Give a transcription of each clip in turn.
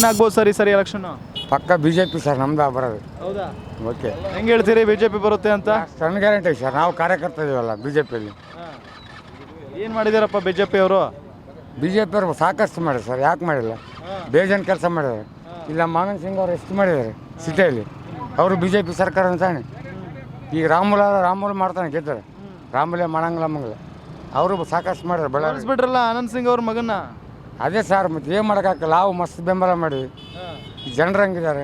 ಏನಾಗ್ಬೋದು ಸರ್ ಈ ಸರಿ ಎಲೆಕ್ಷನ್? ಪಕ್ಕ BJP ಸರ್, ನಮ್ದು ಬರೋದು. ಹೌದಾ? ಓಕೆ. ಹೆಂಗೆ ಹೇಳ್ತೀರಿ BJP ಬರುತ್ತೆ ಅಂತ? ಸಣ್ಣ ಗ್ಯಾರಂಟಿ ಸರ್, ನಾವು ಕಾರ್ಯಕರ್ತ ಇದೀವಲ್ಲ BJPಯಲ್ಲಿ. ಏನು ಮಾಡಿದಾರಪ್ಪ BJP ಅವರು? BJP ಅವರು ಸಾಕಷ್ಟು ಮಾಡಿದ್ರು ಸರ್, ಯಾಕೆ ಮಾಡಿಲ್ಲ? ಬೇಜಾನ್ ಕೆಲಸ ಮಾಡಿದ್ದಾರೆ. ಇಲ್ಲ ಮಾನನ್ ಸಿಂಗ್ ಅವರು ಎಷ್ಟು ಮಾಡಿದ್ದಾರೆ ಸಿಟಿಯಲ್ಲಿ, ಅವರು BJP ಸರ್ಕಾರ ಅಂತಾನೆ. ಈಗ ರಾಮುಲು ಮಾಡ್ತಾನೆ, ಗೆದ್ದರೆ ರಾಮುಲೇ ಮಾಡಂಗಿಲ್ಲ ಮಂಗಲ, ಅವರು ಸಾಕಷ್ಟು ಮಾಡಿದ್ರು. ಬೆಳೆಸ್ಬಿಟ್ರಲ್ಲ ಆನಂದ್ ಸಿಂಗ್ ಅವ್ರ ಮಗನ್ನ. ಅದೇ ಸರ್, ಮತ್ತೆ ಏನು ಮಾಡೋಕ್ಕಾಗಲ್ಲ. ನಾವು ಮಸ್ತ್ ಬೆಂಬಲ ಮಾಡಿದ್ವಿ, ಜನರು ಹಂಗಿದ್ದಾರೆ,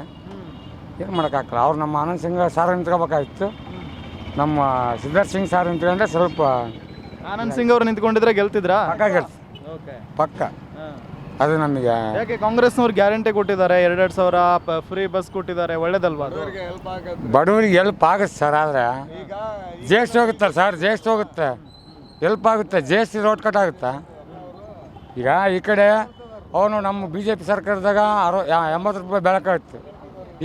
ಏನು ಮಾಡೋಕ್ಕಾಗಲ್ಲ. ಅವ್ರು ನಮ್ಮ ಆನಂದ್ ಸಿಂಗ್ ಸಾರ್ ನಿಂತ್ಕೋಬೇಕಾಗಿತ್ತು, ನಮ್ಮ ಸಿದ್ಧಾರ್ಥ್ ಸಿಂಗ್ ಸಾರ್ ನಿಂತ್ಕೊಂಡ್ರೆ ಸ್ವಲ್ಪ. ಆನಂದ್ ಸಿಂಗ್ ಅವ್ರು ನಿಂತ್ಕೊಂಡಿದ್ರೆ ಗೆಲ್ತಿದ್ರಾ? ಪಕ್ಕ ಗೆಲ್ತು, ಪಕ್ಕ. ಅದು ನಮಗೆ ಯಾಕೆ ಕಾಂಗ್ರೆಸ್ನವ್ರು ಗ್ಯಾರಂಟಿ ಕೊಟ್ಟಿದ್ದಾರೆ, 2 ಸಾವಿರ ಫ್ರೀ ಬಸ್ ಕೊಟ್ಟಿದ್ದಾರೆ, ಒಳ್ಳೇದಲ್ವಾ? ಬಡವರಿಗೆ ಹೆಲ್ಪ್ ಆಗುತ್ತೆ ಸರ್, ಆದರೆ GST ಹೋಗುತ್ತೆ ಸರ್, GST ಹೋಗುತ್ತೆ, ಹೆಲ್ಪ್ ಆಗುತ್ತೆ. GST ರೋಡ್ ಕಟ್ ಆಗುತ್ತೆ. ಈಗ ಈ ಕಡೆ ಅವನು ನಮ್ಮ BJP ಸರ್ಕಾರದಾಗ 80 ರೂಪಾಯಿ ಬೆಳಕಾಯ್ತು.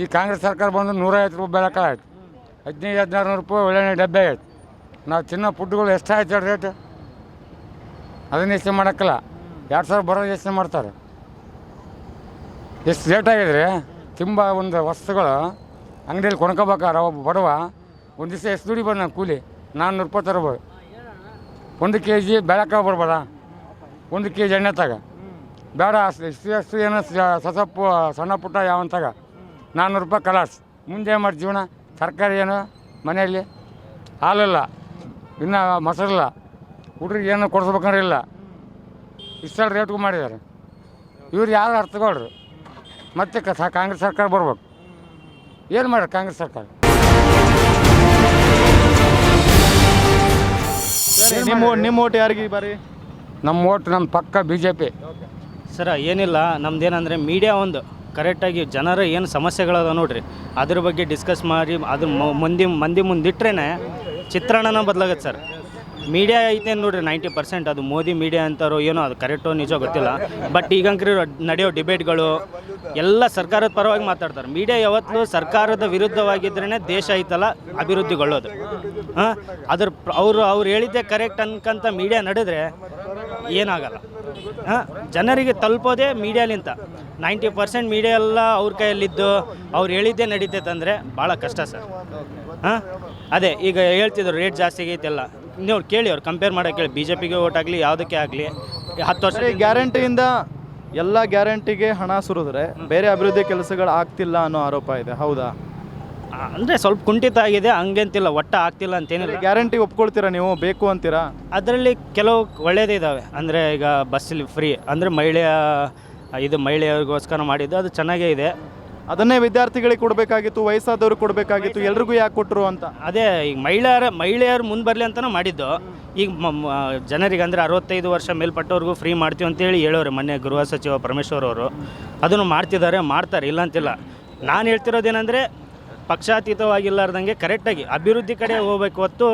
ಈ ಕಾಂಗ್ರೆಸ್ ಸರ್ಕಾರ ಬಂದು 150 ರೂಪಾಯಿ ಬೆಳಕಾಯ್ತು. 1500-1600 ರೂಪಾಯಿ ಒಳ್ಳೆ ಡಬ್ಬೆ ಆಯ್ತು. ನಾವು ತಿನ್ನೋ ಫುಡ್ಗಳು ಎಷ್ಟಾಯ್ತು ರೇಟ್, ಅದನ್ನ ಯೋಚನೆ ಮಾಡೋಕ್ಕಲ್ಲ. 2000 ಬರೋದು ಯೋಚನೆ ಮಾಡ್ತಾರೆ. ಎಷ್ಟು ರೇಟ್ ಆಗಿದ್ರೆ ತುಂಬ ಒಂದು ವಸ್ತುಗಳು ಅಂಗಡಿಯಲ್ಲಿ ಕೊಂಡ್ಕೋಬೇಕಾರೆ ಒಬ್ಬ ಬಡವ ಒಂದು ದಿವಸ ಎಷ್ಟು ದುಡಿಬೋದು? ನಾವು ಕೂಲಿ 400 ರೂಪಾಯಿ ತರ್ಬೋದು. 1 kg ಬೆಳಕಾಗ ಬರ್ಬೋದ? 1 kg ಎಣ್ಣೆ ತಗ ಬೇಡ, ಅಷ್ಟು ಏನೋ ಸೊಸಪ್ಪು ಸಣ್ಣ ಪುಟ್ಟ ಯಾವಂತಾಗ 400 ರೂಪಾಯಿ ಕಲಾಸ್. ಮುಂದೆ ಏನು ಮಾಡಿ ಜೀವನ? ತರಕಾರಿ ಏನು ಮನೆಯಲ್ಲಿ, ಹಾಲಿಲ್ಲ, ಇನ್ನು ಮೊಸರಿಲ್ಲ, ಹುಡ್ರಿಗೆ ಏನು ಕೊಡಿಸ್ಬೇಕಂದ್ರೆ ಇಲ್ಲ. ಇಷ್ಟೆಲ್ಲ ರೇಟ್ಗೂ ಮಾಡಿದ್ದಾರೆ. ಇವ್ರು ಯಾರು ಅರ್ಥಗೌಡ್ರು ಮತ್ತೆ ಕಾಂಗ್ರೆಸ್ ಸರ್ಕಾರ ಬರ್ಬೇಕು. ಏನು ಮಾಡ್ರಿ ಕಾಂಗ್ರೆಸ್ ಸರ್ಕಾರ? ನಿಮ್ಮ ಓಟ್ ಯಾರಿಗೆ ಬಾರಿ? ನಮ್ಮ ಓಟ್ ನಮ್ಮ ಪಕ್ಕ BJP ಸರ. ಏನಿಲ್ಲ, ನಮ್ದೇನಂದರೆ ಮೀಡಿಯಾ ಒಂದು ಕರೆಕ್ಟಾಗಿ ಜನರ ಏನು ಸಮಸ್ಯೆಗಳದ ನೋಡ್ರಿ, ಅದ್ರ ಬಗ್ಗೆ ಡಿಸ್ಕಸ್ ಮಾಡಿ ಅದ್ರ ಮಂದಿ ಮುಂದಿಟ್ರೇ ಚಿತ್ರಣನ ಬದಲಾಗತ್ತೆ ಸರ್. ಮೀಡಿಯಾ ಐತೆ ನೋಡ್ರಿ 90%, ಅದು ಮೋದಿ ಮೀಡಿಯಾ ಅಂತಾರೋ ಏನೋ, ಅದು ಕರೆಕ್ಟೋ ನಿಜ ಗೊತ್ತಿಲ್ಲ. ಬಟ್ ಈಗಂಕ್ರಿ ನಡೆಯೋ ಡಿಬೇಟ್ಗಳು ಎಲ್ಲ ಸರ್ಕಾರದ ಪರವಾಗಿ ಮಾತಾಡ್ತಾರೆ. ಮೀಡಿಯಾ ಯಾವತ್ತೂ ಸರ್ಕಾರದ ವಿರುದ್ಧವಾಗಿದ್ರೇ ದೇಶ ಐತಲ್ಲ ಅಭಿವೃದ್ಧಿಗೊಳ್ಳೋದು. ಅವ್ರು ಹೇಳಿದ್ದೆ ಕರೆಕ್ಟ್ ಅನ್ಕಂತ ಮೀಡಿಯಾ ನಡೆದ್ರೆ ಏನಾಗಲ್ಲ. ಜನರಿಗೆ ತಲುಪೋದೇ ಮೀಡಿಯಾಲಿಂತ. 90% ಮೀಡಿಯಾ ಎಲ್ಲ ಅವ್ರ ಕೈಯಲ್ಲಿದ್ದು ಅವ್ರು ಹೇಳಿದ್ದೇ ನಡೀತೈತೆ ಅಂದರೆ ಭಾಳ ಕಷ್ಟ ಸರ್. ಅದೇ ಈಗ ಹೇಳ್ತಿದ್ರು ರೇಟ್ ಜಾಸ್ತಿ ಆಗೈತೆಲ್ಲ, ನೀವು ಕೇಳಿ ಅವ್ರು ಕಂಪೇರ್ ಮಾಡೋಕೆ ಹೇಳಿ. BJPಗೆ ಓಟ್ ಆಗಲಿ ಯಾವುದಕ್ಕೆ ಆಗಲಿ 10 ವರ್ಷ ಗ್ಯಾರಂಟಿಯಿಂದ ಎಲ್ಲ ಗ್ಯಾರಂಟಿಗೆ ಹಣ ಸುರಿದ್ರೆ ಬೇರೆ ಅಭಿವೃದ್ಧಿ ಕೆಲಸಗಳು ಆಗ್ತಿಲ್ಲ ಅನ್ನೋ ಆರೋಪ ಇದೆ, ಹೌದಾ? ಅಂದರೆ ಸ್ವಲ್ಪ ಕುಂಠಿತ ಆಗಿದೆ, ಹಂಗಂತಿಲ್ಲ, ಒಟ್ಟ ಆಗ್ತಿಲ್ಲ ಅಂತೇನಿಲ್ಲ. ಗ್ಯಾರಂಟಿ ಒಪ್ಕೊಳ್ತೀರಾ ನೀವು, ಬೇಕು ಅಂತೀರಾ? ಅದರಲ್ಲಿ ಕೆಲವು ಒಳ್ಳೇದೇ ಇದ್ದಾವೆ. ಅಂದರೆ ಈಗ ಬಸ್ಸಲ್ಲಿ ಫ್ರೀ ಅಂದರೆ ಮಹಿಳೆಯರಿಗೋಸ್ಕರ ಮಾಡಿದ್ದು, ಅದು ಚೆನ್ನಾಗೇ ಇದೆ. ಅದನ್ನೇ ವಿದ್ಯಾರ್ಥಿಗಳಿಗೆ ಕೊಡಬೇಕಾಗಿತ್ತು, ವಯಸ್ಸಾದವ್ರಿಗೆ ಕೊಡಬೇಕಾಗಿತ್ತು, ಎಲ್ರಿಗೂ ಯಾಕೆ ಕೊಟ್ಟರು ಅಂತ. ಅದೇ ಈಗ ಮಹಿಳೆಯರು ಮುಂದೆ ಬರಲಿ ಅಂತಲೂ ಮಾಡಿದ್ದು. ಈಗ ಜನರಿಗೆ ಅಂದರೆ 65 ವರ್ಷ ಮೇಲ್ಪಟ್ಟವ್ರಿಗೂ ಫ್ರೀ ಮಾಡ್ತೀವಿ ಅಂತೇಳಿ ಹೇಳೋರು ಮೊನ್ನೆ ಗೃಹ ಸಚಿವ ಪರಮೇಶ್ವರ್ ಅವರು. ಅದನ್ನು ಮಾಡ್ತಾರೆ, ಇಲ್ಲ ಅಂತಿಲ್ಲ. ನಾನು ಹೇಳ್ತಿರೋದೇನೆಂದರೆ ಪಕ್ಷಾತೀತವಾಗಿಲ್ಲಾರ್ದಂಗೆ ಕರೆಕ್ಟಾಗಿ ಅಭಿವೃದ್ಧಿ ಕಡೆ ಹೋಗ್ಬೇಕು ಹೊತ್ತು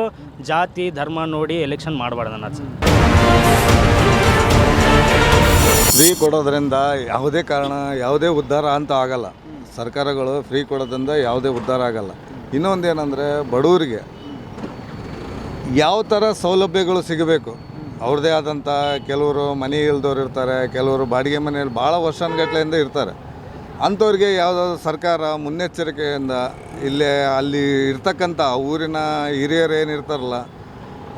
ಜಾತಿ ಧರ್ಮ ನೋಡಿ ಎಲೆಕ್ಷನ್ ಮಾಡಬಾರ್ದು ಅನ್ನೋದು ಸರ್. ಫ್ರೀ ಕೊಡೋದ್ರಿಂದ ಯಾವುದೇ ಕಾರಣ ಯಾವುದೇ ಉದ್ಧಾರ ಅಂತ ಆಗಲ್ಲ. ಸರ್ಕಾರಗಳು ಫ್ರೀ ಕೊಡೋದ್ರಿಂದ ಯಾವುದೇ ಉದ್ಧಾರ ಆಗಲ್ಲ. ಇನ್ನೊಂದೇನೆಂದರೆ ಬಡವರಿಗೆ ಯಾವ ಥರ ಸೌಲಭ್ಯಗಳು ಸಿಗಬೇಕು, ಅವ್ರದ್ದೇ ಆದಂಥ ಕೆಲವರು ಮನೆ ಇಲ್ದವ್ರು ಇರ್ತಾರೆ, ಕೆಲವರು ಬಾಡಿಗೆ ಮನೆಯಲ್ಲಿ ಭಾಳ ವರ್ಷಗಟ್ಟಲೆಯಿಂದ ಇರ್ತಾರೆ. ಅಂಥವ್ರಿಗೆ ಯಾವುದಾದ್ರು ಸರ್ಕಾರ ಮುನ್ನೆಚ್ಚರಿಕೆಯಿಂದ ಅಲ್ಲಿ ಇರ್ತಕ್ಕಂಥ ಊರಿನ ಹಿರಿಯರು ಏನಿರ್ತಾರಲ್ಲ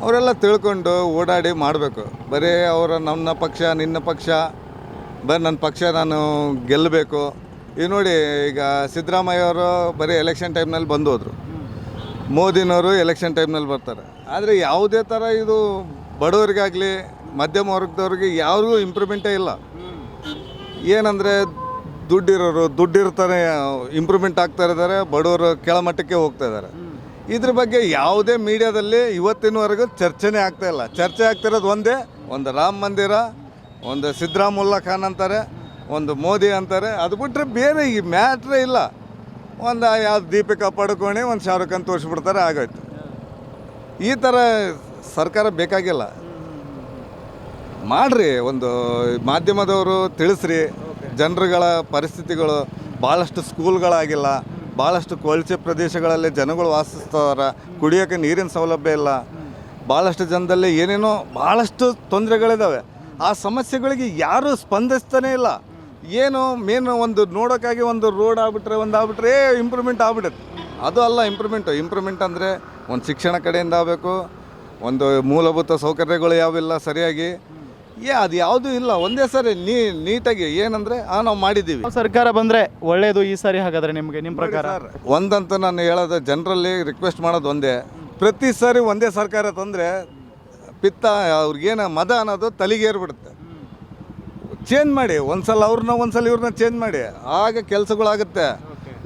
ಅವರೆಲ್ಲ ತಿಳ್ಕೊಂಡು ಓಡಾಡಿ ಮಾಡಬೇಕು. ಬರೀ ನನ್ನ ಪಕ್ಷ ನಿನ್ನ ಪಕ್ಷ, ನನ್ನ ಪಕ್ಷ ನಾನು ಗೆಲ್ಲಬೇಕು. ಈಗ ನೋಡಿ, ಈಗ ಸಿದ್ದರಾಮಯ್ಯವರು ಬರೀ ಎಲೆಕ್ಷನ್ ಟೈಮ್ನಲ್ಲಿ ಬಂದು ಹೋದರು, ಮೋದಿನವರು ಎಲೆಕ್ಷನ್ ಟೈಮ್ನಲ್ಲಿ ಬರ್ತಾರೆ. ಆದರೆ ಯಾವುದೇ ಥರ ಇದು ಬಡವರಿಗಾಗಲಿ ಮಧ್ಯಮ ವರ್ಗದವ್ರಿಗೆ ಯಾರಿಗೂ ಇಂಪ್ರೂವ್ಮೆಂಟೇ ಇಲ್ಲ. ಏನಂದರೆ ದುಡ್ಡಿರ್ತಾರೆ, ಇಂಪ್ರೂವ್ಮೆಂಟ್ ಆಗ್ತಾ ಇದ್ದಾರೆ, ಬಡವರು ಕೆಳಮಟ್ಟಕ್ಕೆ ಹೋಗ್ತಾ ಇದ್ದಾರೆ. ಇದ್ರ ಬಗ್ಗೆ ಯಾವುದೇ ಮೀಡಿಯಾದಲ್ಲಿ ಇವತ್ತಿನವರೆಗೂ ಚರ್ಚೆನೇ ಆಗ್ತಾಯಿಲ್ಲ. ಚರ್ಚೆ ಆಗ್ತಿರೋದು ಒಂದು ರಾಮ ಮಂದಿರ, ಒಂದು ಸಿದ್ದರಾಮುಲ್ಲಾ ಖಾನ್ ಅಂತಾರೆ, ಒಂದು ಮೋದಿ ಅಂತಾರೆ. ಅದು ಬಿಟ್ಟರೆ ಬೇರೆ ಈ ಮ್ಯಾಟ್ರೇ ಇಲ್ಲ. ಯಾವ್ದು ದೀಪಿಕಾ ಪಡುಕೋಣೆ, ಒಂದು ಶಾರುಖ್ ಖಾನ್ ತೋರಿಸ್ಬಿಡ್ತಾರೆ, ಆಗೋಯ್ತು. ಈ ಥರ ಸರ್ಕಾರ ಬೇಕಾಗಿಲ್ಲ. ಮಾಡಿರಿ, ಒಂದು ಮಾಧ್ಯಮದವರು ತಿಳಿಸ್ರಿ ಜನರುಗಳ ಪರಿಸ್ಥಿತಿಗಳು. ಭಾಳಷ್ಟು ಸ್ಕೂಲ್ಗಳಾಗಿಲ್ಲ, ಭಾಳಷ್ಟು ಕೊಳಚೆ ಪ್ರದೇಶಗಳಲ್ಲಿ ಜನಗಳು ವಾಸಿಸ್ತಾರೆ, ಕುಡಿಯೋಕ್ಕೆ ನೀರಿನ ಸೌಲಭ್ಯ ಇಲ್ಲ. ಭಾಳಷ್ಟು ಜನದಲ್ಲಿ ಏನೇನೋ ಭಾಳಷ್ಟು ತೊಂದರೆಗಳಿದ್ದಾವೆ. ಆ ಸಮಸ್ಯೆಗಳಿಗೆ ಯಾರೂ ಸ್ಪಂದಿಸ್ತಾನೇ ಇಲ್ಲ. ಏನು ಮೇನ್ ಒಂದು ನೋಡೋಕ್ಕಾಗಿ ಒಂದು ರೋಡ್ ಆಗ್ಬಿಟ್ರೆ ಇಂಪ್ರೂವ್ಮೆಂಟ್ ಆಗ್ಬಿಡುತ್ತೆ. ಅದು ಅಲ್ಲ ಇಂಪ್ರೂವ್ಮೆಂಟ್ ಅಂದರೆ ಒಂದು ಶಿಕ್ಷಣ ಕಡೆಯಿಂದ ಆಗಬೇಕು, ಒಂದು ಮೂಲಭೂತ ಸೌಕರ್ಯಗಳು ಯಾವಿಲ್ಲ ಸರಿಯಾಗಿ, ಅದು ಯಾವುದೂ ಇಲ್ಲ. ಒಂದೇ ಸರಿ ನೀಟಾಗಿ ಏನಂದರೆ ನಾವು ಮಾಡಿದ್ದೀವಿ. ಯಾವ ಸರ್ಕಾರ ಬಂದರೆ ಒಳ್ಳೆಯದು ಈ ಸಾರಿ ಹಾಗಾದರೆ ನಿಮಗೆ, ನಿಮ್ಮ ಪ್ರಕಾರ? ಒಂದಂತೂ ನಾನು ಹೇಳೋದು ಜನರಲ್ಲಿ ರಿಕ್ವೆಸ್ಟ್ ಮಾಡೋದು ಒಂದೇ, ಪ್ರತಿ ಸಾರಿ ಒಂದೇ ಸರ್ಕಾರ ತಂದರೆ ಪಿತ್ತ ಅವ್ರಿಗೇನು ಮದ ಅನ್ನೋದು ತಲೆಗೇರ್ಬಿಡುತ್ತೆ. ಚೇಂಜ್ ಮಾಡಿ, ಒಂದ್ಸಲ ಒಂದ್ಸಲ ಇವ್ರನ್ನ ಚೇಂಜ್ ಮಾಡಿ, ಆಗ ಕೆಲಸಗಳಾಗುತ್ತೆ.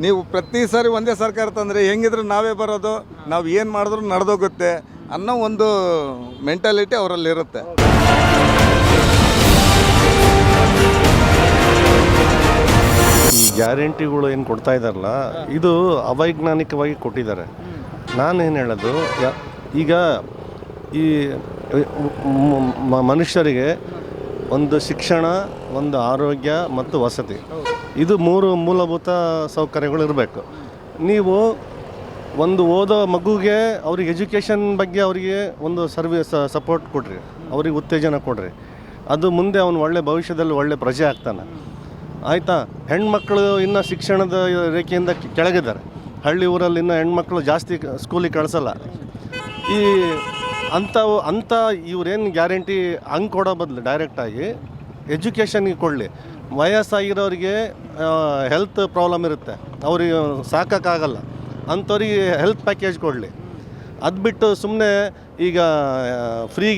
ನೀವು ಪ್ರತಿ ಸಾರಿ ಒಂದೇ ಸರ್ಕಾರ ತಂದರೆ ಹೆಂಗಿದ್ರೆ ನಾವೇ ಬರೋದು, ನಾವು ಏನು ಮಾಡಿದ್ರು ನಡೆದೋಗುತ್ತೆ ಅನ್ನೋ ಒಂದು ಮೆಂಟಾಲಿಟಿ ಅವರಲ್ಲಿರುತ್ತೆ. ಈ ಗ್ಯಾರಂಟಿಗಳು ಏನು ಕೊಡ್ತಾ ಇದ್ದಾರಲ್ಲ, ಇದು ಅವೈಜ್ಞಾನಿಕವಾಗಿ ಕೊಟ್ಟಿದ್ದಾರೆ. ನಾನೇನು ಹೇಳೋದು, ಈಗ ಈ ಮನುಷ್ಯರಿಗೆ ಒಂದು ಶಿಕ್ಷಣ, ಒಂದು ಆರೋಗ್ಯ ಮತ್ತು ವಸತಿ, ಇದು 3 ಮೂಲಭೂತ ಸೌಕರ್ಯಗಳು ಇರಬೇಕು. ನೀವು ಒಂದು ಓದೋ ಮಗುಗೆ ಅವ್ರಿಗೆ ಎಜುಕೇಷನ್ ಬಗ್ಗೆ ಅವರಿಗೆ ಒಂದು ಸರ್ವಿಸ್ ಸಪೋರ್ಟ್ ಕೊಡ್ರಿ, ಅವ್ರಿಗೆ ಉತ್ತೇಜನ ಕೊಡ್ರಿ, ಅದು ಮುಂದೆ ಅವನು ಒಳ್ಳೆ ಭವಿಷ್ಯದಲ್ಲಿ ಒಳ್ಳೆ ಪ್ರಜೆ ಆಗ್ತಾನೆ. ಆಯಿತಾ? ಹೆಣ್ಮಕ್ಳು ಇನ್ನೂ ಶಿಕ್ಷಣದ ರೇಖೆಯಿಂದ ಕೆಳಗಿದ್ದಾರೆ. ಹಳ್ಳಿ ಊರಲ್ಲಿ ಇನ್ನೂ ಹೆಣ್ಮಕ್ಳು ಜಾಸ್ತಿ ಸ್ಕೂಲಿಗೆ ಕಳಿಸಲ್ಲ. ಈ ಅಂಥ ಇವ್ರೇನು ಗ್ಯಾರಂಟಿ ಹಂಗೆ ಕೊಡೋ ಬದಲು ಡೈರೆಕ್ಟಾಗಿ ಎಜುಕೇಷನ್ಗೆ ಕೊಡಲಿ. ವಯಸ್ಸಾಗಿರೋರಿಗೆ ಹೆಲ್ತ್ ಪ್ರಾಬ್ಲಮ್ ಇರುತ್ತೆ, ಅವ್ರಿಗೆ ಸಾಕೋಕ್ಕಾಗಲ್ಲ, ಅಂಥವ್ರಿಗೆ ಹೆಲ್ತ್ ಪ್ಯಾಕೇಜ್ ಕೊಡಲಿ. ಅದು ಬಿಟ್ಟು ಸುಮ್ಮನೆ ಈಗ ಫ್ರೀ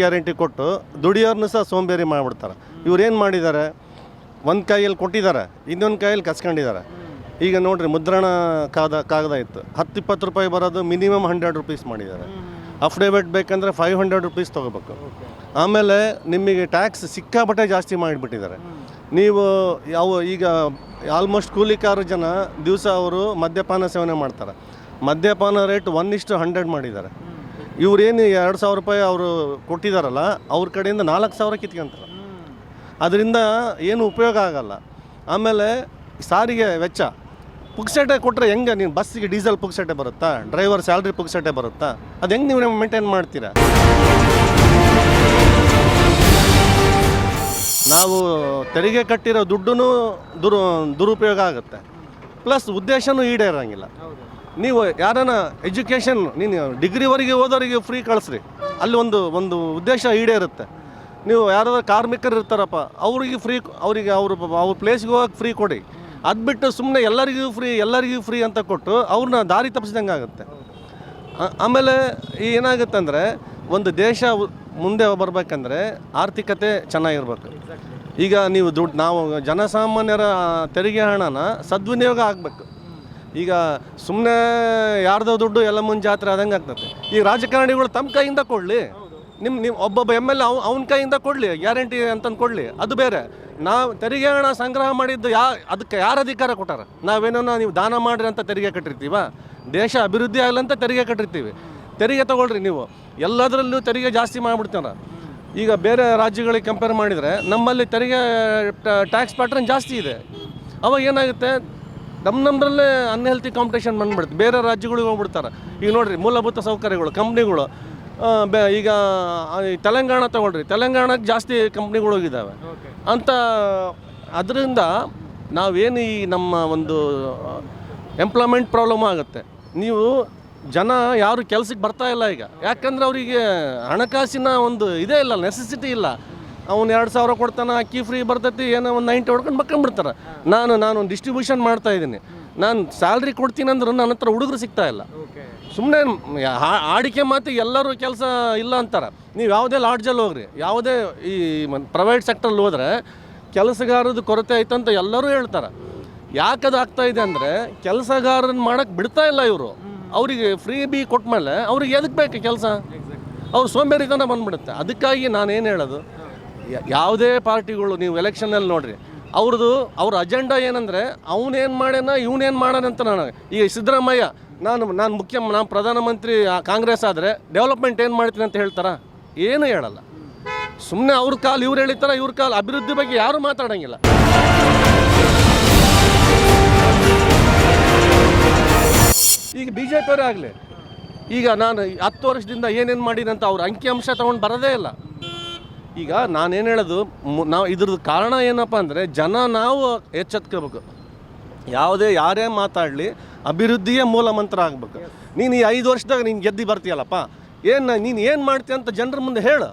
ಗ್ಯಾರಂಟಿ ಕೊಟ್ಟು ದುಡಿಯೋರ್ನೂ ಸಹ ಸೋಂಬೇರಿ ಮಾಡಿಬಿಡ್ತಾರೆ. ಇವ್ರೇನು ಮಾಡಿದ್ದಾರೆ, ಒಂದು ಕೈಯಲ್ಲಿ ಕೊಟ್ಟಿದ್ದಾರೆ, ಇನ್ನೊಂದು ಕೈಯಲ್ಲಿ ಕಸ್ಕೊಂಡಿದ್ದಾರೆ. ಈಗ ನೋಡಿರಿ, ಮುದ್ರಣ ಕಾಗದ ಇತ್ತು, 10-20 ರೂಪಾಯಿ ಬರೋದು ಮಿನಿಮಮ್ 100 ರೂಪೀಸ್ ಮಾಡಿದ್ದಾರೆ. ಅಫಿಡೇವಿಟ್ ಬೇಕಂದರೆ 500 ರೂಪೀಸ್ ತೊಗೋಬೇಕು. ಆಮೇಲೆ ನಿಮಗೆ ಟ್ಯಾಕ್ಸ್ ಸಿಕ್ಕಾಪಟ್ಟೆ ಜಾಸ್ತಿ ಮಾಡಿಬಿಟ್ಟಿದ್ದಾರೆ. ನೀವು ಈಗ ಆಲ್ಮೋಸ್ಟ್ ಕೂಲಿಕಾರ ಜನ ದಿವಸ ಅವರು ಮದ್ಯಪಾನ ಸೇವನೆ ಮಾಡ್ತಾರೆ. ಮದ್ಯಪಾನ ರೇಟ್ 1:100 ಮಾಡಿದ್ದಾರೆ. ಇವರೇನು 2,000 ರೂಪಾಯಿ ಅವರು ಕೊಟ್ಟಿದ್ದಾರಲ್ಲ, ಅವ್ರ ಕಡೆಯಿಂದ 4,000 ಕಿತ್ಕೊಂತಾರೆ. ಅದರಿಂದ ಏನು ಉಪಯೋಗ ಆಗಲ್ಲ. ಆಮೇಲೆ ಸಾರಿಗೆ ವೆಚ್ಚ ಪುಕ್ಸೆಟೆ ಕೊಟ್ಟರೆ ಹೆಂಗೆ? ನೀನು ಬಸ್ಸಿಗೆ ಡೀಸೆಲ್ ಪುಕ್ಸೆಟೆ ಬರುತ್ತಾ? ಡ್ರೈವರ್ ಸ್ಯಾಲ್ರಿ ಪುಕ್ಸೆಟೆ ಬರುತ್ತಾ? ಅದು ಹೆಂಗೆ ನೀವು ಮೇಂಟೈನ್ ಮಾಡ್ತೀರಾ? ನಾವು ತೆರಿಗೆ ಕಟ್ಟಿರೋ ದುಡ್ಡು ದುರುಪಯೋಗ ಆಗುತ್ತೆ, ಪ್ಲಸ್ ಉದ್ದೇಶನೂ ಈಡೇರಂಗಿಲ್ಲ. ನೀವು ಯಾರನ್ನ ಎಜುಕೇಷನ್, ನೀನು ಡಿಗ್ರಿವರೆಗೆ ಓದೋರಿಗೆ ಫ್ರೀ ಕಳಿಸ್ರಿ, ಅಲ್ಲಿ ಒಂದು ಉದ್ದೇಶ ಈಡೇರುತ್ತೆ. ನೀವು ಯಾರಾದ್ರೂ ಕಾರ್ಮಿಕರು ಇರ್ತಾರಪ್ಪ, ಅವ್ರಿಗೆ ಫ್ರೀ, ಅವ್ರ ಪ್ಲೇಸ್ಗೆ ಹೋಗಕ್ಕೆ ಫ್ರೀ ಕೊಡಿ. ಅದು ಬಿಟ್ಟು ಸುಮ್ಮನೆ ಎಲ್ಲರಿಗೂ ಫ್ರೀ ಅಂತ ಕೊಟ್ಟು ಅವ್ರನ್ನ ದಾರಿ ತಪ್ಪಿಸ್ದಂಗೆ ಆಗುತ್ತೆ. ಆಮೇಲೆ ಏನಾಗುತ್ತೆ ಅಂದರೆ, ಒಂದು ದೇಶ ಮುಂದೆ ಬರಬೇಕಂದ್ರೆ ಆರ್ಥಿಕತೆ ಚೆನ್ನಾಗಿರ್ಬೇಕು. ಈಗ ನೀವು ನಾವು ಜನಸಾಮಾನ್ಯರ ತೆರಿಗೆ ಹಣನ ಸದ್ವಿನಿಯೋಗ ಆಗಬೇಕು. ಈಗ ಸುಮ್ಮನೆ ಯಾರ್ದೋ ದುಡ್ಡು ಎಲ್ಲ ಮುಂದೆ ಜಾತ್ರೆ ಆದಂಗೆ ಆಗ್ತದೆ. ಈ ರಾಜಕಾರಣಿಗಳು ತಮ್ಮ ಕೈಯಿಂದ ಕೊಡಲಿ, ನಿಮ್ಮ ಒಬ್ಬೊಬ್ಬ MLA ಅವನ ಕೈಯಿಂದ ಕೊಡಲಿ, ಗ್ಯಾರಂಟಿ ಅಂತಂದು ಕೊಡಲಿ, ಅದು ಬೇರೆ. ನಾವು ತೆರಿಗೆ ಹಣ ಸಂಗ್ರಹ ಮಾಡಿದ್ದು ಅದಕ್ಕೆ ಯಾರು ಅಧಿಕಾರ ಕೊಟ್ಟಾರ? ನಾವೇನೋ ನೀವು ದಾನ ಮಾಡಿರಿ ಅಂತ ತೆರಿಗೆ ಕಟ್ಟಿರ್ತೀವ? ದೇಶ ಅಭಿವೃದ್ಧಿ ಆಗಲ್ಲ ಅಂತ ತೆರಿಗೆ ಕಟ್ಟಿರ್ತೀವಿ. ತೆರಿಗೆ ತೊಗೊಳ್ರಿ, ನೀವು ಎಲ್ಲದರಲ್ಲೂ ತೆರಿಗೆ ಜಾಸ್ತಿ ಮಾಡಿಬಿಡ್ತಾರ. ಈಗ ಬೇರೆ ರಾಜ್ಯಗಳಿಗೆ ಕಂಪೇರ್ ಮಾಡಿದರೆ ನಮ್ಮಲ್ಲಿ ತೆರಿಗೆ ಟ್ಯಾಕ್ಸ್ ಪ್ಯಾಟ್ರನ್ ಜಾಸ್ತಿ ಇದೆ. ಅವಾಗ ಏನಾಗುತ್ತೆ, ನಮ್ಮದ್ರಲ್ಲೇ ಅನ್ಹೆಲ್ತಿ ಕಾಂಪಿಟೇಷನ್ ಬಂದ್ಬಿಡುತ್ತೆ. ಬೇರೆ ರಾಜ್ಯಗಳಿಗೆ ಹೋಗ್ಬಿಡ್ತಾರೆ. ಈಗ ನೋಡಿರಿ, ಮೂಲಭೂತ ಸೌಕರ್ಯಗಳು, ಕಂಪ್ನಿಗಳು, ಈಗ ತೆಲಂಗಾಣ ತೊಗೊಳ್ರಿ, ತೆಲಂಗಾಣಕ್ಕೆ ಜಾಸ್ತಿ ಕಂಪ್ನಿಗಳು ಹೋಗಿದ್ದಾವೆ ಅಂತ. ಅದರಿಂದ ನಾವೇನು ಈ ನಮ್ಮ ಒಂದು ಎಂಪ್ಲಾಯ್ಮೆಂಟ್ ಪ್ರಾಬ್ಲಮ್ ಆಗುತ್ತೆ. ನೀವು ಜನ ಯಾರು ಕೆಲ್ಸಕ್ಕೆ ಬರ್ತಾ ಇಲ್ಲ ಈಗ, ಯಾಕಂದ್ರೆ ಅವರಿಗೆ ಹಣಕಾಸಿನ ಒಂದು ಇದೇ ಇಲ್ಲ, ನೆಸೆಸಿಟಿ ಇಲ್ಲ. ಅವ್ನು 2,000 ಕೊಡ್ತಾನೆ, ಅಕ್ಕಿ ಫ್ರೀ ಬರ್ತೈತಿ, ಏನೋ ಒಂದು 90 ಹೊಡ್ಕೊಂಡು ಮಕ್ಕೊಂಡ್ಬಿಡ್ತಾರೆ. ನಾನು ಡಿಸ್ಟ್ರಿಬ್ಯೂಷನ್ ಮಾಡ್ತಾಯಿದ್ದೀನಿ, ನಾನು ಸ್ಯಾಲ್ರಿ ಕೊಡ್ತೀನಿ ಅಂದ್ರೆ ನನ್ನ ಹತ್ರ ಹುಡುಗರು ಸಿಗ್ತಾ ಇಲ್ಲ. ಸುಮ್ಮನೆ ಆಡಿಕೆ ಮಾತು ಎಲ್ಲರೂ ಕೆಲಸ ಇಲ್ಲ ಅಂತಾರೆ. ನೀವು ಯಾವುದೇ ಲಾಡ್ಜಲ್ಲಿ ಹೋಗ್ರಿ, ಯಾವುದೇ ಈ ಪ್ರೈವೇಟ್ ಸೆಕ್ಟ್ರಲ್ಲಿ ಹೋದರೆ ಕೆಲಸಗಾರದ್ದು ಕೊರತೆ ಆಯ್ತಂತ ಎಲ್ಲರೂ ಹೇಳ್ತಾರೆ. ಯಾಕದು ಆಗ್ತಾಯಿದೆ ಅಂದರೆ, ಕೆಲಸಗಾರನ ಮಾಡೋಕ್ಕೆ ಬಿಡ್ತಾ ಇಲ್ಲ ಇವರು. ಅವರಿಗೆ ಫ್ರೀ ಬಿ ಕೊಟ್ಮೇಲೆ ಅವ್ರಿಗೆ ಎದಕ್ಕೆ ಬೇಕು ಕೆಲಸ? ಅವ್ರು ಸೋಂಬೇರಿತನ ಬಂದ್ಬಿಡುತ್ತೆ. ಅದಕ್ಕಾಗಿ ನಾನೇನು ಹೇಳೋದು, ಯಾವುದೇ ಪಾರ್ಟಿಗಳು ನೀವು ಎಲೆಕ್ಷನಲ್ಲಿ ನೋಡಿರಿ, ಅವ್ರ ಅಜೆಂಡಾ ಏನಂದರೆ ಅವನೇನು ಮಾಡ್ಯಾನ ಇವನೇನು ಮಾಡ್ಯಾನ ಅಂತ. ಈಗ ಸಿದ್ದರಾಮಯ್ಯ, ನಾನು ಪ್ರಧಾನಮಂತ್ರಿ ಕಾಂಗ್ರೆಸ್ ಆದರೆ ಡೆವಲಪ್ಮೆಂಟ್ ಏನು ಮಾಡ್ತೀನಿ ಅಂತ ಹೇಳ್ತಾರ? ಏನು ಹೇಳಲ್ಲ. ಸುಮ್ಮನೆ ಅವ್ರ ಕಾಲು ಇವ್ರು ಹೇಳಿರ್ತಾರೆ, ಇವ್ರ ಕಾಲು ಅಭಿವೃದ್ಧಿ ಬಗ್ಗೆ ಯಾರೂ ಮಾತಾಡೋಂಗಿಲ್ಲ. ಈಗ BJP ಅವರೇ ಆಗಲಿ, ಈಗ ನಾನು 10 ವರ್ಷದಿಂದ ಏನೇನು ಮಾಡೀನಿ ಅಂತ ಅವ್ರ ಅಂಕಿಅಂಶ ತೊಗೊಂಡು ಬರೋದೇ ಇಲ್ಲ. ಈಗ ನಾನೇನು ಹೇಳೋದು ನಾವು ಇದ್ರದ್ದು ಕಾರಣ ಏನಪ್ಪ ಅಂದರೆ ನಾವು ಎಚ್ಚೆತ್ಕೋಬೇಕು. ಯಾರೇ ಮಾತಾಡಲಿ ಅಭಿವೃದ್ಧಿಯೇ ಮೂಲ ಮಂತ್ರ ಆಗಬೇಕು. ನೀನು ಈ 5 ವರ್ಷದಾಗ ನೀನು ಗೆದ್ದು ಬರ್ತೀಯಲ್ಲಪ್ಪ, ನೀನು ಏನು ಮಾಡ್ತೀಯ ಅಂತ ಜನರ ಮುಂದೆ ಹೇಳು.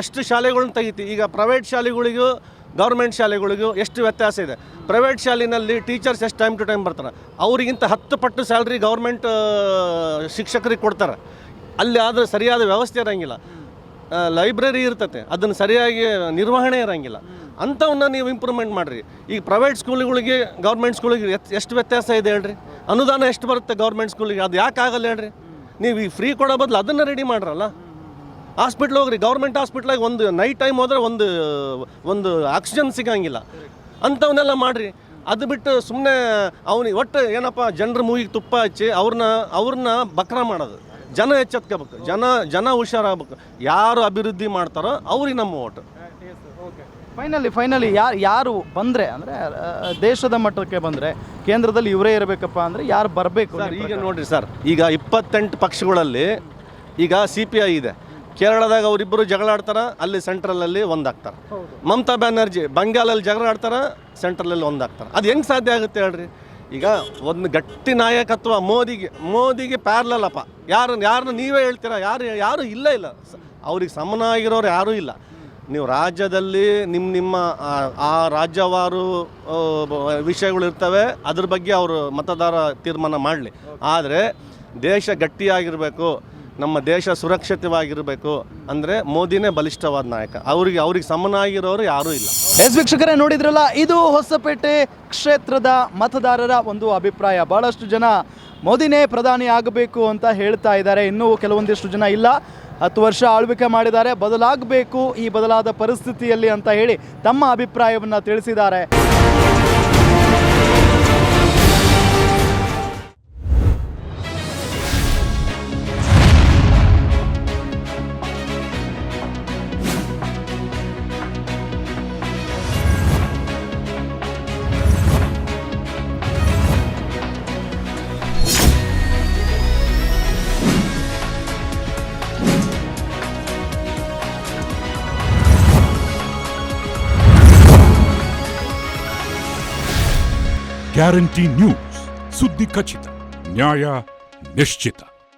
ಎಷ್ಟು ಶಾಲೆಗಳನ್ನ ತೆಗಿತಿ. ಈಗ ಪ್ರೈವೇಟ್ ಶಾಲೆಗಳಿಗೂ ಗೌರ್ಮೆಂಟ್ ಶಾಲೆಗಳಿಗೂ ಎಷ್ಟು ವ್ಯತ್ಯಾಸ ಇದೆ. ಪ್ರೈವೇಟ್ ಶಾಲೆಯಲ್ಲಿ ಟೀಚರ್ಸ್ ಎಷ್ಟು ಟೈಮ್ ಟು ಟೈಮ್ ಬರ್ತಾರೆ, ಅವರಿಗಿಂತ 10 ಪಟ್ಟು ಸ್ಯಾಲ್ರಿ ಗೌರ್ಮೆಂಟ್ ಶಿಕ್ಷಕರಿಗೆ ಕೊಡ್ತಾರೆ. ಅಲ್ಲಿ ಆದರೆ ಸರಿಯಾದ ವ್ಯವಸ್ಥೆ ಇರೋಂಗಿಲ್ಲ. ಲೈಬ್ರರಿ ಇರ್ತತೆ, ಅದನ್ನು ಸರಿಯಾಗಿ ನಿರ್ವಹಣೆ ಇರೋಂಗಿಲ್ಲ. ಅಂಥವನ್ನ ನೀವು ಇಂಪ್ರೂವ್ಮೆಂಟ್ ಮಾಡಿರಿ. ಈಗ ಪ್ರೈವೇಟ್ ಸ್ಕೂಲ್ಗಳಿಗೆ ಗೌರ್ಮೆಂಟ್ ಸ್ಕೂಲಿಗೆ ಎಷ್ಟು ವ್ಯತ್ಯಾಸ ಇದೆ ಹೇಳ್ರಿ. ಅನುದಾನ ಎಷ್ಟು ಬರುತ್ತೆ ಗೌರ್ಮೆಂಟ್ ಸ್ಕೂಲಿಗೆ, ಅದು ಯಾಕೆ ಆಗಲ್ಲ ಹೇಳ್ರಿ. ನೀವು ಈ ಫ್ರೀ ಕೊಡೋ ಬದಲು ಅದನ್ನು ರೆಡಿ ಮಾಡ್ರಲ್ಲ. ಹಾಸ್ಪಿಟ್ಲ್ ಹೋಗ್ರಿ, ಗೌರ್ಮೆಂಟ್ ಹಾಸ್ಪಿಟ್ಲಾಗ ಒಂದು ನೈಟ್ ಟೈಮ್ ಹೋದ್ರೆ ಒಂದು ಆಕ್ಸಿಜನ್ ಸಿಗೋಂಗಿಲ್ಲ. ಅಂಥವನ್ನೆಲ್ಲ ಮಾಡಿರಿ. ಅದು ಬಿಟ್ಟು ಸುಮ್ಮನೆ ಅವನಿಗೆ ಒಟ್ಟು ಏನಪ್ಪ ಜನರ ಮೂಗಿಗೆ ತುಪ್ಪ ಹಚ್ಚಿ ಅವ್ರನ್ನ ಬಕ್ರ ಮಾಡೋದು. ಜನ ಎಚ್ಚೆತ್ಕೋಬೇಕು, ಜನ ಹುಷಾರಾಗಬೇಕು. ಯಾರು ಅಭಿವೃದ್ಧಿ ಮಾಡ್ತಾರೋ ಅವ್ರಿಗೆ ನಮ್ಮ ಓಟು. ಫೈನಲಿ ಯಾರು ಬಂದರೆ ಅಂದರೆ ದೇಶದ ಮಟ್ಟಕ್ಕೆ ಬಂದರೆ ಕೇಂದ್ರದಲ್ಲಿ ಇವರೇ ಇರಬೇಕಪ್ಪ ಅಂದರೆ ಯಾರು ಬರಬೇಕು ಸರ್? ಈಗ ನೋಡಿರಿ ಸರ್, ಈಗ 28 ಪಕ್ಷಗಳಲ್ಲಿ ಈಗ CPI ಇದೆ. ಕೇರಳದಾಗ ಅವರಿಬ್ಬರು ಜಗಳ ಆಡ್ತಾರೆ, ಅಲ್ಲಿ ಸೆಂಟ್ರಲಲ್ಲಿ ಒಂದಾಗ್ತಾರೆ. ಮಮತಾ ಬ್ಯಾನರ್ಜಿ ಬಂಗಾಲಲ್ಲಿ ಜಗಳ ಆಡ್ತಾರೆ, ಸೆಂಟ್ರಲಲ್ಲಿ ಒಂದಾಗ್ತಾರೆ. ಅದು ಹೆಂಗೆ ಸಾಧ್ಯ ಆಗುತ್ತೆ ಹೇಳ್ರಿ? ಈಗ ಒಂದು ಗಟ್ಟಿ ನಾಯಕತ್ವ ಮೋದಿಗೆ ಪ್ಯಾರಲಲ್ಲಪ್ಪ. ಯಾರನ್ನ ನೀವೇ ಹೇಳ್ತೀರಾ? ಯಾರು ಇಲ್ಲ ಅವ್ರಿಗೆ ಸಮನಾಗಿರೋರು ಯಾರೂ ಇಲ್ಲ. ನೀವು ರಾಜ್ಯದಲ್ಲಿ ನಿಮ್ಮ ಆ ರಾಜ್ಯವಾರು ವಿಷಯಗಳು ಇರ್ತವೆ, ಅದ್ರ ಬಗ್ಗೆ ಅವರು ಮತದಾರ ತೀರ್ಮಾನ ಮಾಡಲಿ. ಆದರೆ ದೇಶ ಗಟ್ಟಿಯಾಗಿರಬೇಕು, ನಮ್ಮ ದೇಶ ಸುರಕ್ಷಿತವಾಗಿರಬೇಕು ಅಂದರೆ ಮೋದಿನೇ ಬಲಿಷ್ಠವಾದ ನಾಯಕ. ಅವ್ರಿಗೆ ಸಮನಾಗಿರೋರು ಯಾರೂ ಇಲ್ಲ. ವೀಕ್ಷಕರೇ, ನೋಡಿದ್ರಲ್ಲ, ಇದು ಹೊಸಪೇಟೆ ಕ್ಷೇತ್ರದ ಮತದಾರರ ಒಂದು ಅಭಿಪ್ರಾಯ. ಭಾಳಷ್ಟು ಜನ ಮೋದಿನೇ ಪ್ರಧಾನಿ ಆಗಬೇಕು ಅಂತ ಹೇಳ್ತಾ ಇದ್ದಾರೆ. ಇನ್ನೂ ಕೆಲವೊಂದಿಷ್ಟು ಜನ ಇಲ್ಲ, 10 ವರ್ಷ ಆಳ್ವಿಕೆ ಮಾಡಿದ್ದಾರೆ, ಬದಲಾಗಬೇಕು ಈ ಬದಲಾದ ಪರಿಸ್ಥಿತಿಯಲ್ಲಿ ಅಂತ ಹೇಳಿ ತಮ್ಮ ಅಭಿಪ್ರಾಯವನ್ನು ತಿಳಿಸಿದ್ದಾರೆ. ಗ್ಯಾರಂಟಿ ನ್ಯೂಸ್, ಸುದ್ದಿ ಖಚಿತ, ನ್ಯಾಯ ನಿಶ್ಚಿತ.